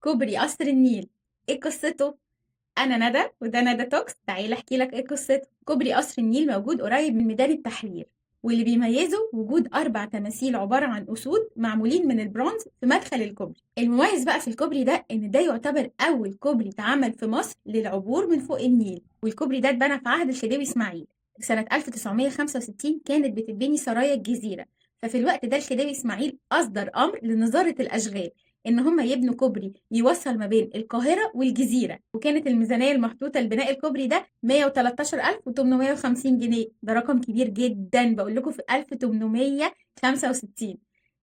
كوبري قصر النيل، ايه قصته؟ انا ندى وده ندى توكس، تعالى احكي لك ايه قصته. كوبري قصر النيل موجود قريب من ميدان التحرير، واللي بيميزه وجود 4 تماثيل عبارة عن أسود معمولين من البرونز في مدخل الكوبري. المميز بقى في الكوبري ده إن ده يعتبر أول كوبري اتعمل في مصر للعبور من فوق النيل، والكوبري ده اتبنى في عهد الخديوي إسماعيل. سنة 1965 كانت بتتبني سرايا الجزيرة، ففي الوقت ده الخديوي إسماعيل أصدر أمر لنظارة الأشغال إن هم يبنوا كوبري يوصل ما بين القاهرة والجزيرة، وكانت الميزانية المحطوطة لبناء الكوبري ده 113850 جنيه. ده رقم كبير جدا، بقول لكم في 1865.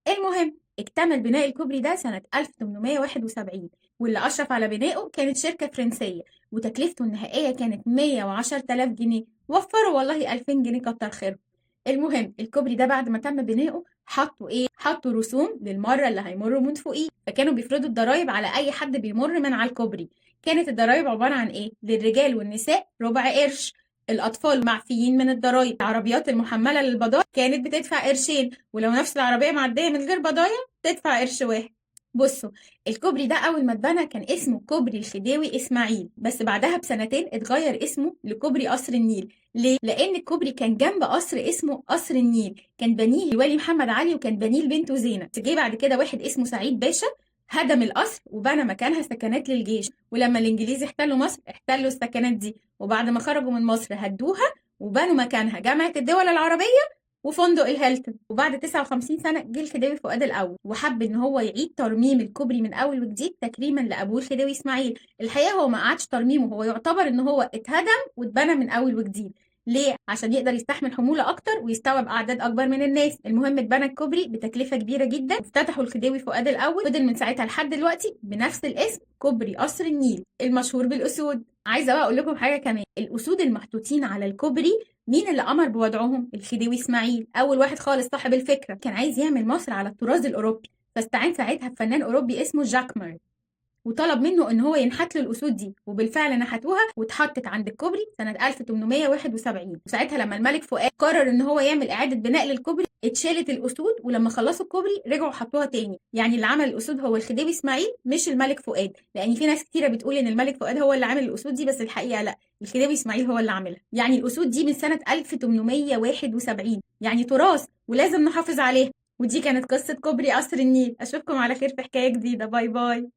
المهم اكتمل بناء الكوبري ده سنة 1871، واللي أشرف على بنائه كانت شركة فرنسية، وتكلفته النهائية كانت 110000 جنيه. وفروا والله 2000 جنيه، كتر خيرهم. المهم الكوبري ده بعد ما تم بنائه حطوا ايه؟ حطوا رسوم للمره اللي هيمروا من فوقيه، فكانوا بيفرضوا الضرايب على اي حد بيمر من على الكوبري. كانت الضرايب عباره عن ايه؟ للرجال والنساء ربع قرش، الاطفال معفيين من الضرايب، العربيات المحمله للبضائع كانت بتدفع قرشين، ولو نفس العربيه معديه من غير بضايع تدفع قرش واحد. بصوا، الكوبري ده اول ما اتبنى كان اسمه كوبري الخديوي اسماعيل، بس بعدها بسنتين اتغير اسمه لكوبري قصر النيل. ليه؟ لأن الكوبري كان جنب قصر اسمه قصر النيل، كان بنيه الوالي محمد علي وكان بنيه لبنته زينب. جه بعد كده واحد اسمه سعيد باشا هدم القصر وبنى مكانها سكنات للجيش، ولما الإنجليز احتلوا مصر احتلوا السكنات دي، وبعد ما خرجوا من مصر هدوها وبنوا مكانها جامعة الدول العربية وفندق الهيلتون. وبعد 59 سنة جه الخديوي فؤاد الأول وحب إن هو يعيد ترميم الكوبري من أول وجديد تكريما لأبوه الخديوي إسماعيل. الحقيقة هو ما قعدش ترميمه، هو يعتبر إن هو اتهدم واتبنى من أول وجديد. ليه؟ عشان يقدر يستحمل حمولة أكتر ويستوعب أعداد أكبر من الناس. المهم اتبنى الكوبري بتكلفة كبيرة جدا، افتتحوا الخديوي فؤاد الأول، فضل من ساعتها لحد دلوقتي بنفس الاسم كوبري قصر النيل المشهور بالأسود. عايزة بقى أقول لكم حاجة كمان، الأسود المحطوطين على الكوبري مين اللي أمر بوضعهم؟ الخديوي إسماعيل، أول واحد خالص صاحب الفكرة. كان عايز يعمل مصر على الطراز الأوروبي، فاستعان ساعتها بفنان أوروبي اسمه جاكمر، وطلب منه ان هو ينحت له الاسود دي، وبالفعل نحتوها واتحطت عند الكوبري سنه 1871. وساعتها لما الملك فؤاد قرر ان هو يعمل اعاده بناء للكوبري اتشالت الاسود، ولما خلصوا الكوبري رجعوا حطوها تاني. يعني اللي عمل الاسود هو الخديوي اسماعيل مش الملك فؤاد، لان في ناس كتيره بتقول ان الملك فؤاد هو اللي عامل الاسود دي، بس الحقيقه لا، الخديوي اسماعيل هو اللي عاملها. يعني الاسود دي من سنه 1871، يعني تراث ولازم نحافظ عليها. ودي كانت قصه كوبري قصر النيل. اشوفكم على خير في حكايه جديده. باي باي.